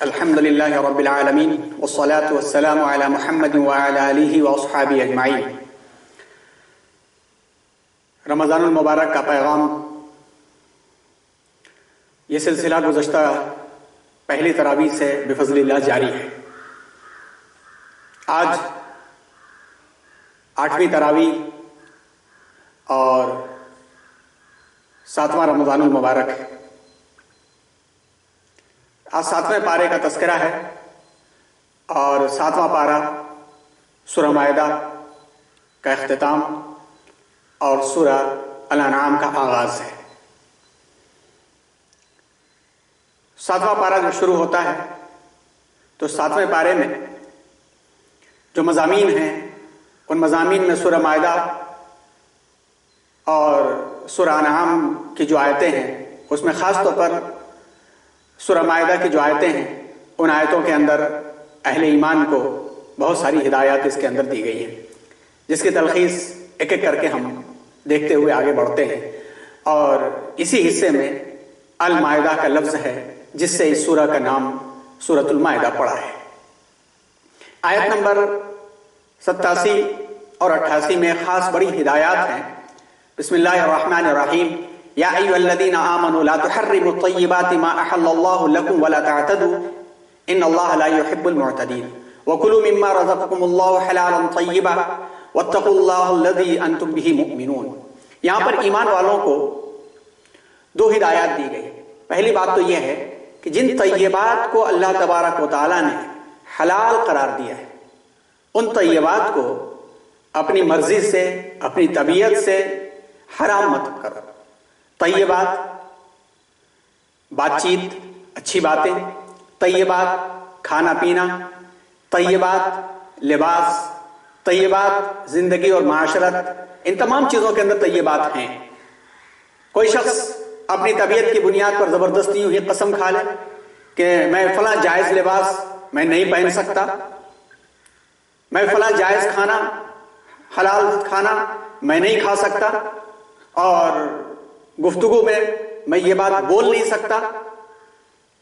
الحمد للہ رب العالمین والصلاة والسلام علی محمد وعلی آلہ واصحابہ اجمعین۔ رمضان المبارک کا پیغام، یہ سلسلہ گزشتہ پہلی تراویح سے بفضل اللہ جاری ہے۔ آج 8ویں تراویح اور 7واں رمضان المبارک ہے۔ آج 7ویں پارے کا تذکرہ ہے اور 7واں پارہ سورہ مائدہ کا اختتام اور سورہ الانعام کا آغاز ہے۔ 7واں پارہ جو شروع ہوتا ہے تو 7ویں پارے میں جو مضامین ہیں ان مضامین میں سورہ مائدہ اور سورہ انعام کی جو آیتیں ہیں اس میں خاص طور پر سورہ مائدہ کی جو آیتیں ہیں ان آیتوں کے اندر اہل ایمان کو بہت ساری ہدایات اس کے اندر دی گئی ہیں، جس کی تلخیص ایک ایک کر کے ہم دیکھتے ہوئے آگے بڑھتے ہیں۔ اور اسی حصے میں المائدہ کا لفظ ہے جس سے اس سورہ کا نام سورۃ المائدہ پڑا ہے۔ آیت نمبر 87 اور 88 میں خاص بڑی ہدایات ہیں۔ بسم اللہ الرحمن الرحیم، یا ایھا الذین آمنوا لا تحرموا الطیبات ما احل اللہ لکم ولا تعتدوا ان اللہ لا يحب المعتدین وکلوا مما رزقکم اللہ حلالا طیبا واتقوا اللہ الذی انتم بہ مؤمنون۔ یہاں پر ایمان والوں کو دو ہدایات دی گئی۔ پہلی بات تو یہ ہے کہ جن طیبات کو اللہ تبارک و تعالیٰ نے حلال قرار دیا ہے ان طیبات کو اپنی مرضی سے، اپنی طبیعت سے حرام مت کرو۔ طیبات بات چیت، اچھی باتیں، طیبات کھانا پینا، طیبات لباس، طیبات زندگی اور معاشرت، ان تمام چیزوں کے اندر طیبات ہیں۔ کوئی شخص اپنی طبیعت کی بنیاد پر زبردستی یوں ہی قسم کھا لے کہ میں فلاں جائز لباس میں نہیں پہن سکتا، میں فلاں جائز کھانا، حلال کھانا میں نہیں کھا سکتا، اور گفتگو میں یہ بات بول نہیں سکتا،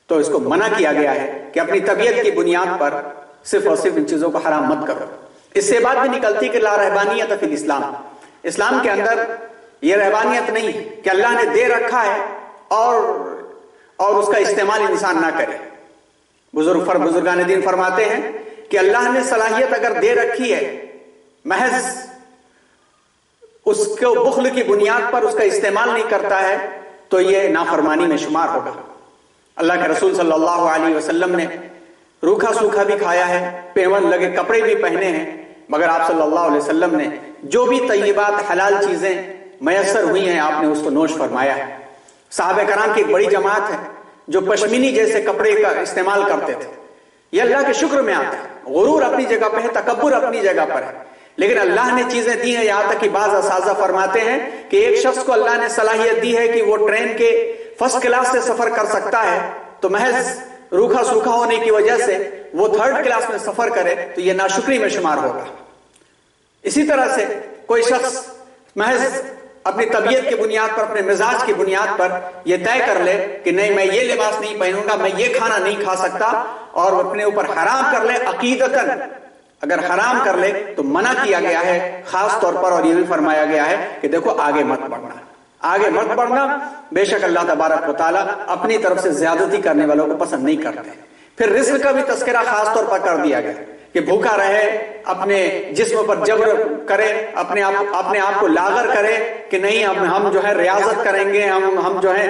تو اس کو منع کیا گیا ہے کہ اپنی طبیعت کی بنیاد پر صرف اور صرف ان چیزوں کو حرام مت کرو۔ اس سے بات بھی نکلتی کہ لا رہبانیت فی الاسلام، اسلام کے اندر یہ رہبانیت نہیں ہے کہ اللہ نے دے رکھا ہے اور اس کا استعمال انسان نہ کرے۔ بزرگان دین فرماتے ہیں کہ اللہ نے صلاحیت اگر دے رکھی ہے، محض اس کو بخل کی بنیاد پر اس کا استعمال نہیں کرتا ہے تو یہ نافرمانی میں شمار ہوگا۔ اللہ کے رسول صلی اللہ علیہ وسلم نے روکھا سوکھا بھی کھایا ہے، پیون لگے کپڑے بھی پہنے ہیں، مگر آپ صلی اللہ علیہ وسلم نے جو بھی طیبات حلال چیزیں میسر ہوئی ہیں آپ نے اس کو نوش فرمایا ہے۔ صحابہ کرام کی ایک بڑی جماعت ہے جو پشمینی جیسے کپڑے کا استعمال کرتے تھے۔ یہ اللہ کے شکر میں آتا ہے۔ غرور اپنی جگہ پہ ہے، تکبر اپنی جگہ پر ہے، لیکن اللہ نے چیزیں دی ہیں، یہاں تک کہ بعض اساتذہ فرماتے ہیں کہ ایک شخص کو اللہ نے صلاحیت دی ہے کہ وہ ٹرین کے فرسٹ کلاس سے سفر کر سکتا ہے، تو محض روکھا سوکھا ہونے کی وجہ سے وہ تھرڈ کلاس میں سفر کرے تو یہ ناشکری میں شمار ہوگا۔ اسی طرح سے کوئی شخص محض اپنی طبیعت کی بنیاد پر، اپنے مزاج کی بنیاد پر یہ طے کر لے کہ نہیں میں یہ لباس نہیں پہنوں گا، میں یہ کھانا نہیں کھا سکتا، اور اپنے اوپر حرام کر لے عقیدتاً، اگر حرام کر لے تو منع کیا گیا ہے خاص طور پر، اور یہ بھی فرمایا گیا ہے کہ دیکھو آگے مت بڑھنا، آگے مت بڑھنا، بے شک اللہ تبارک و تعالیٰ اپنی طرف سے زیادتی کرنے والوں کو پسند نہیں کرتے۔ پھر رزق کا بھی تذکرہ خاص طور پر کر دیا گیا کہ بھوکا رہے، اپنے جسم پر جبر کرے، اپنے آپ کو لاغر کرے کہ نہیں ہم جو ہے ریاضت کریں گے، ہم جو ہے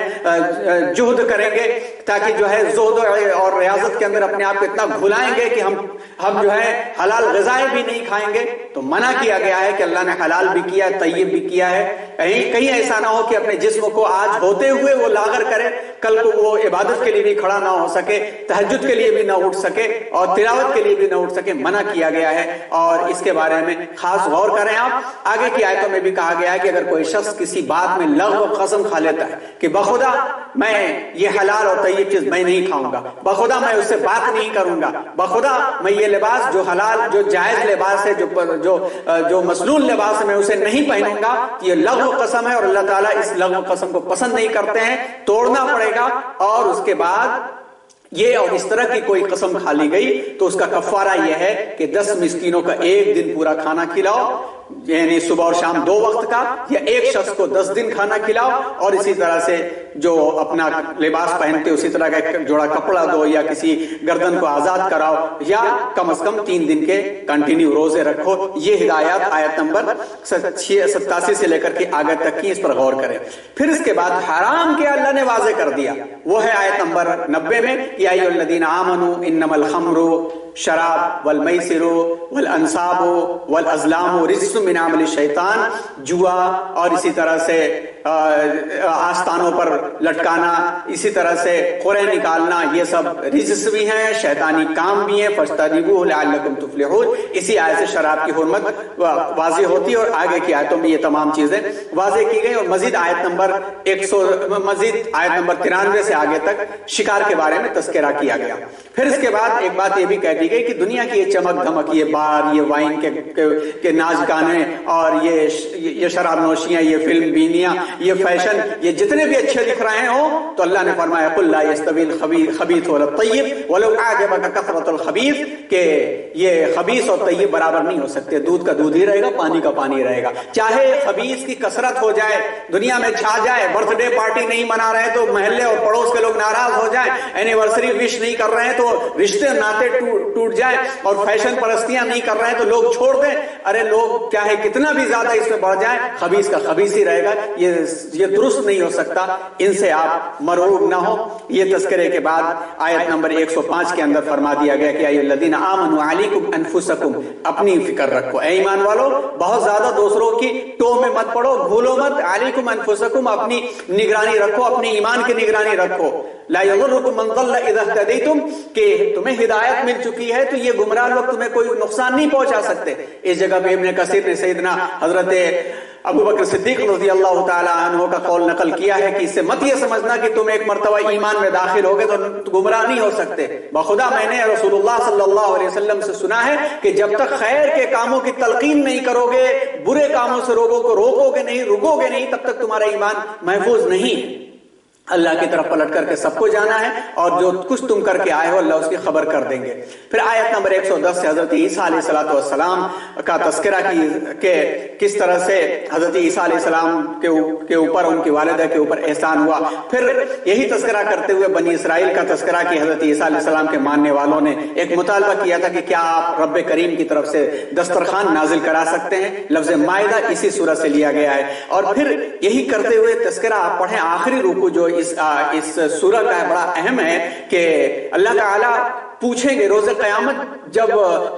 جہد کریں گے تاکہ جو ہے زہد اور ریاضت کے اندر اپنے آپ کو اتنا بھلائیں گے کہ ہم جو ہے حلال غذائیں بھی نہیں کھائیں گے۔ تو منع کیا گیا ہے کہ اللہ نے حلال بھی کیا ہے، طیب بھی کیا ہے۔ کہیں ایسا نہ ہو کہ اپنے جسم کو آج ہوتے ہوئے وہ لاغر کرے، کل کو وہ عبادت کے لیے بھی کھڑا نہ ہو سکے، تہجد کے لیے بھی نہ اٹھ سکے اور تلاوت کے لیے بھی نہ اٹھ سکے، منع کیا گیا ہے۔ اور اس کے بارے میں خاص غور کریں آپ، آگے کی آیتوں میں بھی کہا گیا ہے کہ اگر کوئی شخص کسی بات میں لغو قسم کھا لیتا ہے کہ بخدا میں یہ حلال اور طیب چیز میں نہیں کھاؤں گا، بخدا میں اس سے بات نہیں کروں گا، بخدا میں یہ لباس جو حلال جو جائز لباس ہے، جو مسنون لباس ہے، میں اسے نہیں پہنوں گا، یہ لغو قسم ہے اور اللہ تعالیٰ اس لغو قسم کو پسند نہیں کرتے ہیں، توڑنا پڑے گا۔ اور اس کے بعد یہ اور اس طرح کی کوئی قسم کھا لی گئی تو اس کا کفارہ یہ ہے کہ 10 مسکینوں کا ایک دن پورا کھانا کھلاؤ، یعنی صبح اور شام 2 وقت کا، یا ایک شخص کو 10 دن کھانا کھلاؤ، اور اسی طرح سے جو اپنا لباس پہنتے اسی طرح کا ایک جوڑا کپڑا دو، یا کسی گردن کو آزاد کراؤ، یا کم از کم 3 دن کے کنٹینیو روزے رکھو۔ یہ ہدایات آیت نمبر 87 سے لے کر کے آگے تک کی، اس پر غور کریں۔ پھر اس کے بعد حرام کے اللہ نے واضح کر دیا، وہ ہے آیت نمبر 90 میں، یا ایھا الذین آمنوا انما الخمر شراب والمیسر والانصاب والازلام رجس من عمل الشیطان، جوا اور اسی طرح سے آستانوں پر لٹکانا، اسی طرح سے قرعے نکالنا، یہ سب رجس بھی ہیں، شیطانی کام بھی ہیں، فاجتنبوہ لعلکم تفلحون۔ اسی آیت سے شراب کی حرمت واضح ہوتی ہے، اور آگے کی آیتوں میں یہ تمام چیزیں واضح کی گئی، اور مزید آیت نمبر 93 سے آگے تک شکار کے بارے میں تذکرہ کیا گیا۔ پھر اس کے بعد ایک بات یہ بھی کہہ دی گئی کہ دنیا کی یہ چمک دھمک، یہ بار، یہ وائن کے ناچ گانے، اور یہ شراب نوشیاں، یہ فلم بینیاں، یہ فیشن، یہ جتنے بھی اچھے دکھ رہے ہوں، تو اللہ نے فرمایا قل لا یستوی الخبیث والطیب ولو اعجبک کثرۃ الخبیث، کہ یہ خبیث اور طیب برابر نہیں ہو سکتے، دودھ کا دودھ ہی رہے گا، پانی کا پانی رہے گا۔ چاہے خبیث کی کثرت ہو جائے، دنیا میں چھا جائے، برتھ ڈے پارٹی نہیں منا رہے تو محلے اور پڑوس کے لوگ ناراض ہو جائیں، اینیورسری وش نہیں کر رہے ہیں تو رشتے ناطے ٹوٹ جائیں، اور فیشن پرستیاں نہیں کر رہے ہیں تو لوگ چھوڑ دیں، ارے لوگ کیا ہے کتنا بھی زیادہ اس میں بڑھ جائیں، خبیث کا خبیث ہی رہے گا، یہ درست نہیں ہو سکتا، ان سے آپ مرعوب نہ ہو۔ یہ تذکرے کے بعد آیت نمبر 105 کے اندر فرما دیا گیا کہ ایھا الذین آمنوا علیکم انفسکم، اپنی فکر رکھو اے ایمان والو، بہت زیادہ دوسروں کی ٹو میں مت پڑو، بھولو مت، علیکم انفسکم، اپنی نگرانی رکھو، اپنی ایمان کی نگرانی رکھو، لا یضرکم من ضل اذا اهتدیتم، کہ تمہیں ہدایت مل چکی ہے تو یہ گمراہ لوگ تمہیں کوئی نقصان نہیں پہنچا سکتے۔ اس جگہ پہ ابن کثیر نے سیدنا حضرت ابو بکر صدیق رضی اللہ تعالی عنہ کا قول نقل کیا ہے کہ اس سے مت یہ سمجھنا کہ تم ایک مرتبہ ایمان میں داخل ہوگے تو گمراہ نہیں ہو سکتے، بخدا میں نے رسول اللہ صلی اللہ علیہ وسلم سے سنا ہے کہ جب تک خیر کے کاموں کی تلقین نہیں کرو گے، برے کاموں سے روکو گے نہیں، تب تک تمہارا ایمان محفوظ نہیں ہے۔ اللہ کی طرف پلٹ کر کے سب کو جانا ہے، اور جو کچھ تم کر کے آئے ہو اللہ اس کی خبر کر دیں گے۔ پھر آیت نمبر 110 سے حضرت عیسیٰ علیہ السلام کا تذکرہ کہ کس طرح سے حضرت عیسیٰ علیہ السلام کے اوپر، ان کی والدہ کے اوپر احسان ہوا۔ پھر یہی تذکرہ کرتے ہوئے بنی اسرائیل کا تذکرہ کہ حضرت عیسیٰ علیہ السلام کے ماننے والوں نے ایک مطالبہ کیا تھا کہ کیا آپ رب کریم کی طرف سے دسترخوان نازل کرا سکتے ہیں، لفظ مائدہ اسی سورہ سے لیا گیا ہے۔ اور پھر یہی کرتے ہوئے تذکرہ آپ پڑھیں، آخری رکوع جو اس سورہ کا ہے بڑا اہم ہے کہ اللہ تعالیٰ پوچھیں گے روز قیامت جب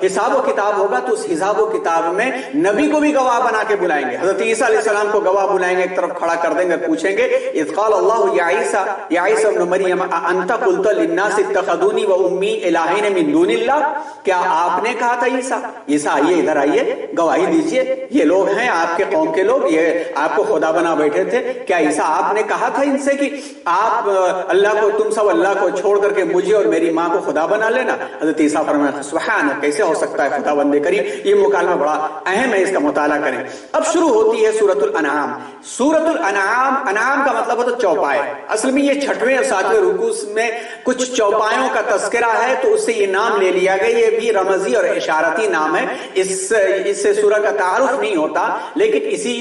حساب و کتاب ہوگا تو اس حساب و کتاب میں نبی کو بھی گواہ بنا کے بلائیں گے، حضرت عیسیٰ علیہ السلام کو گواہ بلائیں گے، ایک طرف کھڑا کر دیں گے، پوچھیں گے اذ قال اللہ یا عیسیٰ ابن مریم انت قلت للناس اتخذونی و امی الہین من دون اللہ، کیا آپ نے کہا تھا عیسیٰ آئیے ادھر آئیے گواہی دیجئے، یہ لوگ ہیں آپ کے قوم کے لوگ، یہ آپ کو خدا بنا بیٹھے تھے، کیا عیسیٰ آپ نے کہا تھا ان سے کہ آپ اللہ کو، تم سب اللہ کو چھوڑ کر کے مجھے اور میری ماں کو خدا بنا لینا؟ حضرت عیسیٰ فرمایا سبحان، کیسے ہو سکتا ہے خدا بندے کریم۔ یہ مکالمہ بڑا اہم ہے، اس کا مطالعہ کریں۔ اب شروع ہوتی ہے سورۃ الانعام۔ سورۃ الانعام، انعام کا مطلب ہوتا ہے چوپائے، اصل میں یہ 6ویں اور 7ویں رکوع میں کچھ چوپایوں کا تذکرہ ہے تو اس سے یہ نام لے لیا گیا، یہ بھی رمزی اور اشارتی نام ہے، اس سے سورہ کا تعارف نہیں ہوتا، لیکن اسی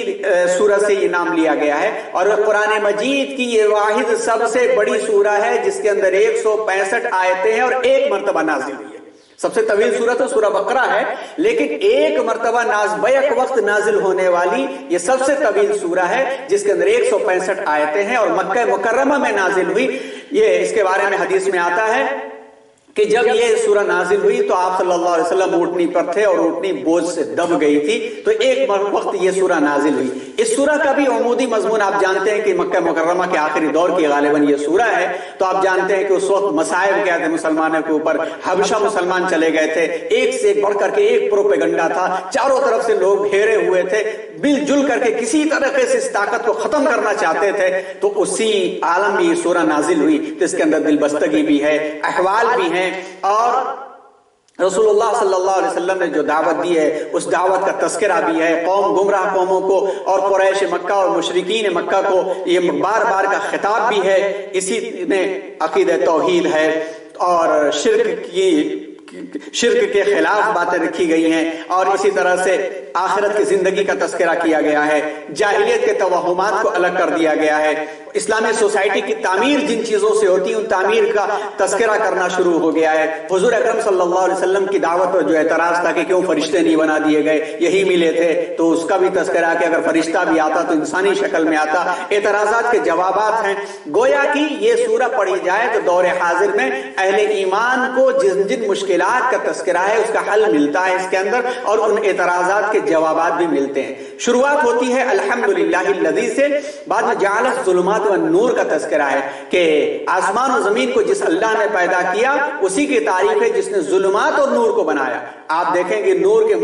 سورہ سے یہ نام لیا گیا ہے۔ اور قرآن مجید کی یہ واحد سب سے بڑی سورہ ہے جس کے اندر 165 آیتیں ہیں اور ایک مرتبہ نازل ہوئی ہے۔ سب سے طویل سورہ تو سورہ بقرہ ہے، لیکن ایک مرتبہ بیک وقت نازل ہونے والی یہ سب سے طویل سورہ ہے جس کے اندر 165 آیتیں ہیں اور مکہ مکرمہ میں نازل ہوئی۔ یہ اس کے بارے میں حدیث میں آتا ہے کہ جب یہ سورہ نازل ہوئی تو آپ صلی اللہ علیہ وسلم اونٹنی پر تھے اور اونٹنی بوجھ سے دب گئی تھی، تو ایک وقت یہ سورہ نازل ہوئی۔ اس سورہ کا بھی عمودی مضمون آپ جانتے ہیں کہ مکہ مکرمہ کے آخری دور کی غالباً یہ سورہ ہے، تو آپ جانتے ہیں کہ اس وقت مصائب کیا تھے مسلمانوں کے اوپر، حبشہ مسلمان چلے گئے تھے، ایک سے ایک بڑھ کر کے ایک پروپیگنڈا تھا، چاروں طرف سے لوگ گھیرے ہوئے تھے، مل جل کر کے کسی طریقے سے اس طاقت کو ختم کرنا چاہتے تھے، تو اسی عالم میں یہ سورہ نازل ہوئی جس کے اندر دل بستگی بھی ہے، احوال بھی ہیں، اور رسول اللہ صلی اللہ علیہ وسلم نے جو دعوت دی ہے اس دعوت کا تذکرہ بھی ہے، قوم گمراہ قوموں کو اور قریش مکہ اور مشرکین مکہ کو یہ بار بار کا خطاب بھی ہے، اسی میں عقیدہ توحید ہے۔ اور شرک کے خلاف باتیں رکھی گئی ہیں، اور اسی طرح سے آخرت کی زندگی کا تذکرہ کیا گیا ہے، جاہلیت کے توہمات کو الگ کر دیا گیا ہے، اسلامی سوسائٹی کی تعمیر جن چیزوں سے ہوتی ہے ان تعمیر کا تذکرہ کرنا شروع ہو گیا ہے۔ حضور اکرم صلی اللہ علیہ وسلم کی دعوت پر جو اعتراض تھا کہ کیوں فرشتے نہیں بنا دیے گئے، یہی ملے تھے، تو اس کا بھی تذکرہ کہ اگر فرشتہ بھی آتا تو انسانی شکل میں آتا۔ اعتراضات کے جوابات ہیں۔ گویا کہ یہ سورہ پڑھی جائے تو دور حاضر میں اہل ایمان کو جن جن مشکلات کا تذکرہ ہے اس کا حل ملتا ہے اس کے اندر، اور ان اعتراضات کے جوابات بھی ملتے ہیں۔ شروعات ہوتی ہے الحمدللہ الذی سے، بعد میں جعل الظلمات والنور کا تذکرہ ہے کہ آسمان و زمین کو جس اللہ نے پیدا کیا اسی کی تعریف ہے جس نے ظلمات اور نور کو بنایا۔ آپ دیکھیں کہ نور کے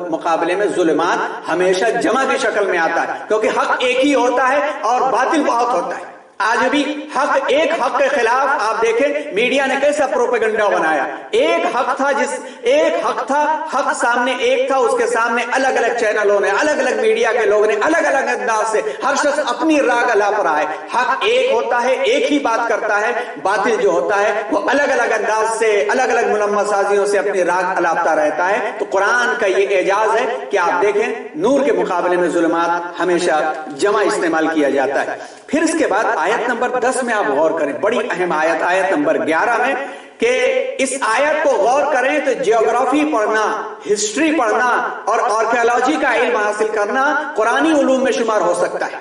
مقابلے میں ظلمات ہمیشہ جمع کی شکل میں آتا ہے، کیونکہ حق ایک ہی ہوتا ہے اور باطل بہت ہوتا ہے۔ آج بھی حق کے خلاف آپ دیکھیں میڈیا نے کیسا پروپیگنڈا بنایا۔ ایک حق تھا، حق سامنے ایک تھا، اس کے سامنے الگ الگ چینلوں نے، الگ الگ میڈیا کے لوگوں نے الگ الگ انداز سے ہر شخص اپنی راگ الاپ رہا ہے۔ حق ایک ہوتا ہے، ایک ہی بات کرتا ہے، باطل جو ہوتا ہے وہ الگ الگ انداز سے، الگ الگ منمہ سازیوں سے اپنی راگ الاپتا رہتا ہے۔ تو قرآن کا یہ اعجاز ہے کہ آپ دیکھیں نور کے مقابلے میں ظلمات ہمیشہ جمع استعمال کیا جاتا ہے۔ پھر اس کے بعد آیت نمبر 10 میں آپ غور کریں، بڑی اہم آیت، آیت نمبر 11 میں، کہ اس آیت کو غور کریں تو جیوگرافی پڑھنا، ہسٹری پڑھنا اور آرکیالوجی کا علم حاصل کرنا قرآنی علوم میں شمار ہو سکتا ہے،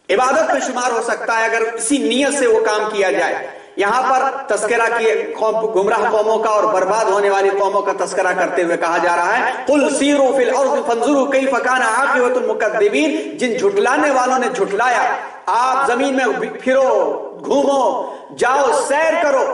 عبادت میں شمار ہو سکتا ہے اگر اسی نیت سے وہ کام کیا جائے۔ یہاں پر تذکرہ کیے گمراہ قوموں کا اور برباد ہونے والی قوموں کا تذکرہ کرتے ہوئے کہا جا رہا ہے قل سیروا فی الارض فانظروا کیف کان عاقبۃ المکذبین، جن جھٹلانے والوں نے جھٹلایا، آپ زمین میں پھرو، گھومو، جاؤ، سیر کرو،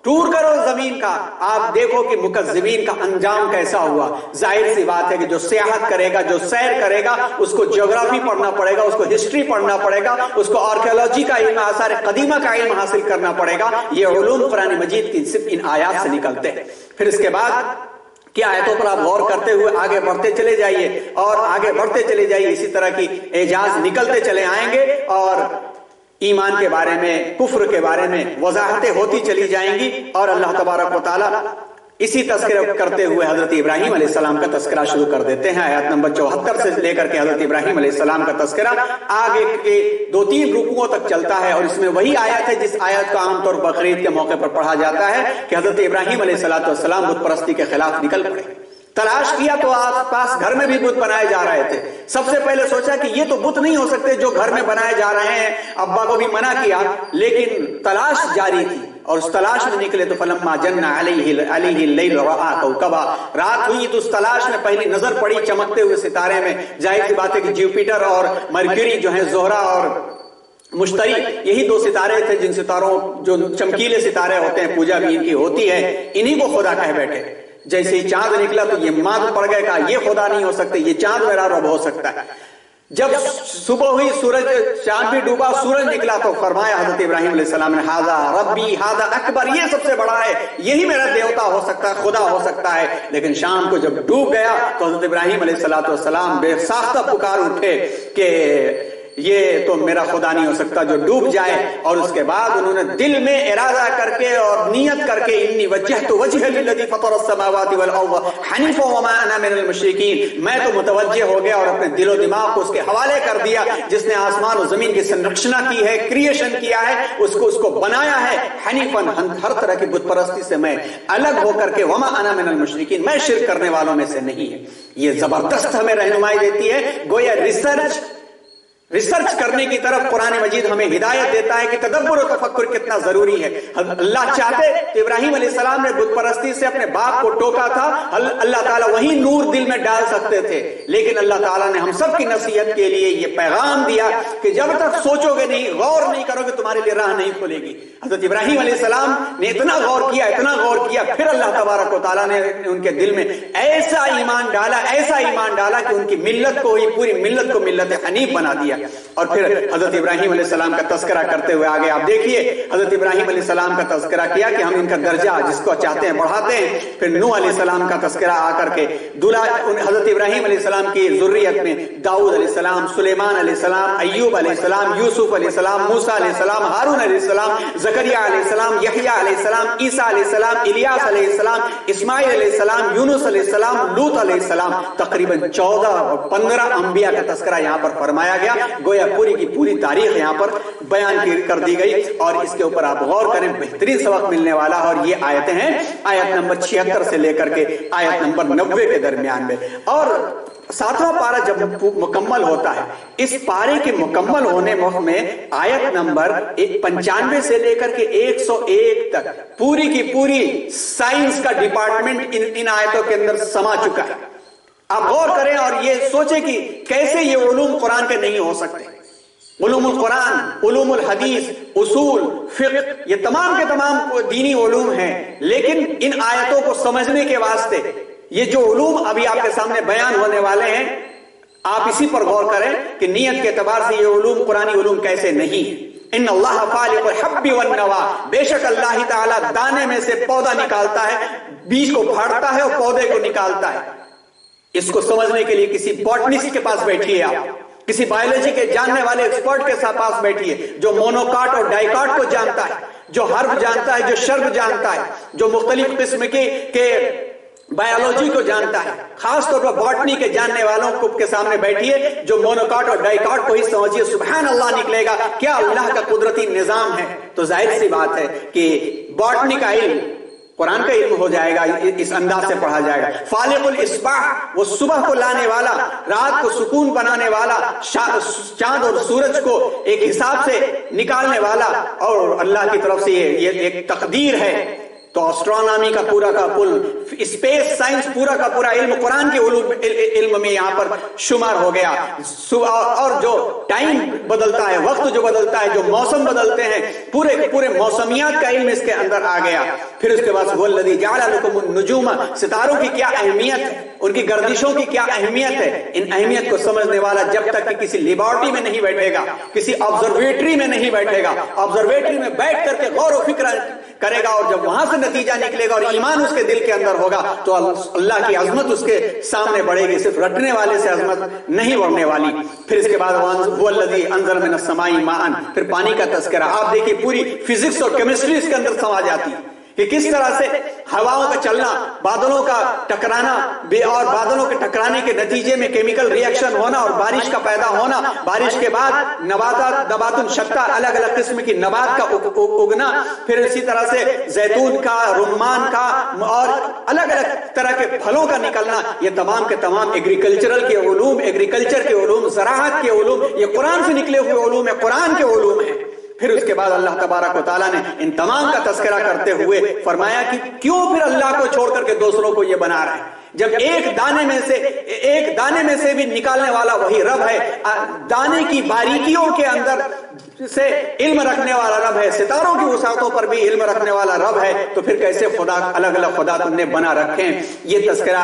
ٹور کرو زمین کا، آپ دیکھو کہ مکذبین کا انجام کیسا ہوا۔ ظاہر سی بات ہے کہ جو سیاحت کرے گا، جو سیر کرے گا، اس کو جغرافی پڑھنا پڑے گا، اس کو ہسٹری پڑھنا پڑے گا، اس کو آرکیالوجی کا علم، آثار قدیمہ کا علم حاصل کرنا پڑے گا۔ یہ علوم قرآن مجید کی صرف ان آیات سے نکلتے ہیں۔ پھر اس کے بعد کہ آیتوں پر آپ غور کرتے ہوئے آگے بڑھتے چلے جائیے اور آگے بڑھتے چلے جائیے، اسی طرح کی اعجاز نکلتے چلے آئیں گے اور ایمان کے بارے میں، کفر کے بارے میں وضاحتیں ہوتی چلی جائیں گی، اور اللہ تبارک و تعالیٰ اسی تذکرہ کرتے ہوئے حضرت ابراہیم علیہ السلام کا تذکرہ شروع کر دیتے ہیں۔ آیت نمبر 74 سے لے کر کے حضرت ابراہیم علیہ السلام کا تذکرہ آگے کے 2-3 رکوعوں تک چلتا ہے، اور اس میں وہی آیت ہے جس آیت کا عام طور پر بقرعید کے موقع پر پڑھا جاتا ہے کہ حضرت ابراہیم علیہ السلام بت پرستی کے خلاف نکل پڑے۔ تلاش کیا تو آس پاس گھر میں بھی بت بنائے جا رہے تھے، سب سے پہلے سوچا کہ یہ تو بت نہیں ہو سکتے جو گھر میں بنائے جا رہے ہیں، ابا کو بھی منع کیا، لیکن تلاش جاری تھی، اور اس تلاش میں نکلے تو فلما جن علیہ اللیل رأى کوكبا، رات ہوئی تو اس تلاش میں پہلی نظر پڑی چمکتے ہوئے ستارے میں۔ ظاہر سی بات ہے کہ جوپیٹر اور مرکوری جو ہیں، زہرہ اور مشتری، یہی 2 ستارے تھے جن ستاروں جو چمکیلے ستارے ہوتے ہیں، پوجا بھی ان کی ہوتی ہے، انہی کو خدا کہہ بیٹھے۔ جیسے ہی چاند نکلا تو یہ مات پڑ گئے، کہا یہ خدا نہیں ہو سکتے، یہ چاند میرا رب ہو سکتا ہے۔ جب صبح ہوئی، چاند بھی ڈوبا، سورج نکلا تو فرمایا حضرت ابراہیم علیہ السلام نے ھذا ربی ھذا اکبر، یہ سب سے بڑا ہے، یہی میرا دیوتا ہو سکتا ہے، خدا ہو سکتا ہے۔ لیکن شام کو جب ڈوب گیا تو حضرت ابراہیم علیہ السلام بے ساختہ پکار اٹھے کہ یہ تو میرا خدا نہیں ہو سکتا جو ڈوب جائے، اور اس کے بعد انہوں نے دل میں ارادہ کر کے اور نیت کر کے انی وجہت وجہ للذی فطر السماوات والارض حنیفا وما انا من المشرکین، میں تو متوجہ ہو گیا اور اپنے دل و دماغ کو اس کے حوالے کر دیا جس نے آسمان و زمین کی سنرچنا کی ہے، کریشن کیا ہے، اس کو بنایا ہے، حنیفاً ہر طرح کی بت پرستی سے میں الگ ہو کر کے، وما انا من المشرکین، میں شرک کرنے والوں میں سے نہیں ہے۔ یہ زبردست ہمیں رہنمائی دیتی ہے، گویا ریسرچ کرنے کی طرف قرآن مجید ہمیں ہدایت دیتا ہے کہ تدبر و تفکر کتنا ضروری ہے۔ اللہ چاہتے تو ابراہیم علیہ السلام نے بت پرستی سے اپنے باپ کو ٹوکا تھا، اللہ تعالیٰ وہی نور دل میں ڈال سکتے تھے، لیکن اللہ تعالیٰ نے ہم سب کی نصیحت کے لیے یہ پیغام دیا کہ جب تک سوچو گے نہیں، غور نہیں کرو گے، تمہارے لیے راہ نہیں کھلے گی۔ حضرت ابراہیم علیہ السلام نے اتنا غور کیا، پھر اللہ تبارک و تعالیٰ نے ان کے دل میں ایسا ایمان ڈالا کہ ان کی ملت کو، پوری ملت کو ملت حنیف بنا دیا۔ اور پھر حضرت ابراہیم علیہ السلام کا تذکرہ کرتے ہوئے آگے آپ دیکھیے حضرت ابراہیم علیہ السلام کا تذکرہ کیا کہ ہم ان کا درجہ جس کو چاہتے ہیں بڑھاتے ہیں. پھر نوح علیہ السلام کا تذکرہ آ کر کے حضرت ابراہیم علیہ السلام کی ذریت میں داؤد علیہ السلام، سلیمان علیہ السلام، ایوب علیہ السلام، یوسف علیہ السلام، موسیٰ علیہ السلام، ہارون علیہ السلام، زکریا علیہ السلام، یحییٰ علیہ السلام، عیسیٰ علیہ السلام، الیاس علیہ السلام، اسماعیل علیہ السلام، یونس علیہ السلام، لوط علیہ السلام، تقریباً 14 اور 15 انبیاء کا تذکرہ یہاں پر فرمایا گیا. گویا پوری کی پوری تاریخ یہاں پر بیان کر دی گئی اور اس کے اوپر آپ غور کریں، بہترین سبق ملنے والا. اور یہ آیتیں ہیں آیت نمبر 76 سے لے کر کے آیت نمبر 90 کے درمیان میں. اور 7واں پارہ جب مکمل ہوتا ہے، اس پارے کے مکمل ہونے میں آیت نمبر 95 سے لے کر کے 101 تک پوری کی پوری سائنس کا ڈپارٹمنٹ ان آیتوں کے اندر سما چکا ہے. آپ غور کریں اور یہ سوچیں کہ کیسے یہ علوم قرآن کے نہیں ہو سکتے. علوم القرآن، علوم الحدیث، اصول، فقہ، یہ تمام کے تمام دینی علوم ہیں، لیکن ان آیتوں کو سمجھنے کے واسطے یہ جو علوم ابھی آپ کے سامنے بیان ہونے والے ہیں، آپ اسی پر غور کریں کہ نیت کے اعتبار سے یہ علوم قرآنی علوم کیسے نہیں. ان اللہ فالق الحب والنوا، بے شک اللہ تعالیٰ دانے میں سے پودا نکالتا ہے، بیج کو پھاڑتا ہے اور پودے کو نکالتا ہے. اس کو سمجھنے کے لیے کسی بوٹنسٹ کے پاس بیٹھیے، آپ کسی بایولوجی کے جاننے والے ایکسپرٹ کے پاس بیٹھیے جو مونوکاٹ اور ڈائیکاٹ کو جانتا ہے، جو حرف جانتا ہے، جو شرب جانتا ہے، جو مختلف قسم کے بایولوجی کو جانتا ہے. خاص طور پر باٹنی کے جاننے والوں کو کے سامنے بیٹھیے جو مونوکاٹ اور ڈائیکاٹ کو ہی سمجھیے، سبحان اللہ نکلے گا. کیا اللہ کا قدرتی نظام ہے. تو ظاہر سی بات ہے کہ باٹنی کا علم قرآن کا علم ہو جائے گا، اس انداز سے پڑھا جائے گا. فالق الاصباح، وہ صبح کو لانے والا، رات کو سکون بنانے والا، چاند اور سورج کو ایک حساب سے نکالنے والا، اور اللہ کی طرف سے یہ ایک تقدیر ہے. تو اسٹرونامی کا پورا کا اسپیس سائنس پورا کا پورا علم قرآن کے علم میں یہاں پر شمار ہو گیا. اور جو ٹائم بدلتا ہے، وقت جو بدلتا ہے، جو موسم بدلتے ہیں، پورے کے پورے موسمیات کا علم اس کے اندر آ گیا. پھر اس کے بعد هو الذی جعل لکم النجوم، ستاروں کی کیا اہمیت ہے، ان کی گردشوں کی کیا اہمیت ہے. ان اہمیت کو سمجھنے والا جب تک کہ کسی لیبارٹری میں نہیں بیٹھے گا، کسی آبزرویٹری میں نہیں بیٹھے گا، آبزرویٹری میں بیٹھ کر کے غور و فکر کرے گا، اور جب وہاں سے نتیجہ نکلے گا اور ایمان اس کے دل کے اندر ہوگا تو اللہ کی عظمت اس کے سامنے بڑھے گی. صرف رٹنے والے سے عظمت نہیں بڑھنے والی. پھر اس کے بعد هو الذی انزل من السماء ماء، پھر پانی کا تذکرہ. آپ دیکھیے پوری فزکس اور کیمسٹری اس کے اندر سما جاتی ہے کہ کس طرح سے ہواؤں کا چلنا، بادلوں کا ٹکرانا، اور بادلوں کے ٹکرانے کے نتیجے میں کیمیکل ری ایکشن ہونا اور بارش کا پیدا ہونا، بارش کے بعد نبات شتہ، الگ الگ قسم کی نبات کا اگنا، پھر اسی طرح سے زیتون کا، رمان کا اور الگ الگ طرح کے پھلوں کا نکلنا. یہ تمام کے تمام ایگریکلچرل کے علوم، ایگریکلچر کے علوم، زراعت کے علوم، یہ قرآن سے نکلے ہوئے علوم ہے، قرآن کے علوم ہیں. پھر اس کے بعد اللہ تبارک و تعالیٰ نے ان تمام کا تذکرہ کرتے ہوئے فرمایا کہ کیوں پھر اللہ کو چھوڑ کر کے دوسروں کو یہ بنا رہے ہیں، جب ایک دانے میں سے بھی نکالنے والا وہی رب ہے. دانے کی باریکیوں کے اندر سے علم رکھنے والا رب ہے، ستاروں کی وسعتوں پر بھی علم رکھنے والا رب ہے. تو پھر کیسے خدا الگ الگ خدا تم نے بنا رکھے ہیں. یہ تذکرہ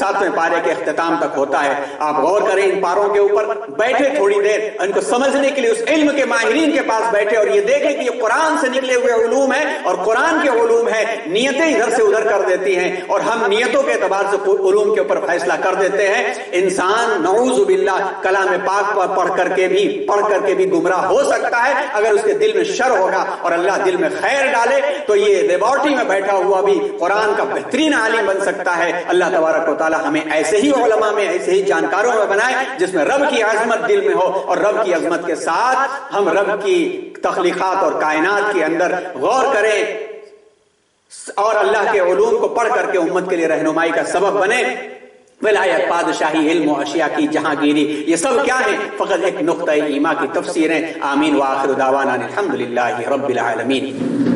7ویں پارے کے اختتام تک ہوتا ہے. آپ غور کریں ان پاروں کے اوپر، بیٹھے تھوڑی دیر ان کو سمجھنے کے لیے اس علم کے ماہرین کے پاس بیٹھے اور یہ دیکھیں کہ یہ قرآن سے نکلے ہوئے علوم ہے اور قرآن کے علوم ہے. نیتیں ادھر سے ادھر کر دیتی ہیں اور ہم نیتوں کے اعتبار سے علوم کے اوپر فیصلہ کر دیتے ہیں. انسان نعوذ باللہ کلام پاک پر پڑھ کر کے بھی گمراہ ہو سکتا ہے اگر اس کے دل میں شر ہوگا اور اللہ دل میں خیر ڈالے تو یہ لیبارٹری میں بیٹھا ہوا بھی قرآن کا بہترین عالم بن سکتا ہے. اللہ تبارک و تعالی ہمیں ایسے ہی علماء میں، ایسے ہی جانکاروں میں بنائے جس میں رب کی عظمت دل میں ہو اور رب کی عظمت کے ساتھ ہم رب کی تخلیقات اور کائنات کے اندر غور کریں اور اللہ کے علوم کو پڑھ کر کے امت کے لیے رہنمائی کا سبب بنے. ولایت، بادشاہی، علم و اشیاء کی جہانگیری، یہ سب کیا ہے؟ فقط ایک نقطہ ایمان کی تفسیریں. آمین وآخر دعوانا الحمدللہ رب العالمین.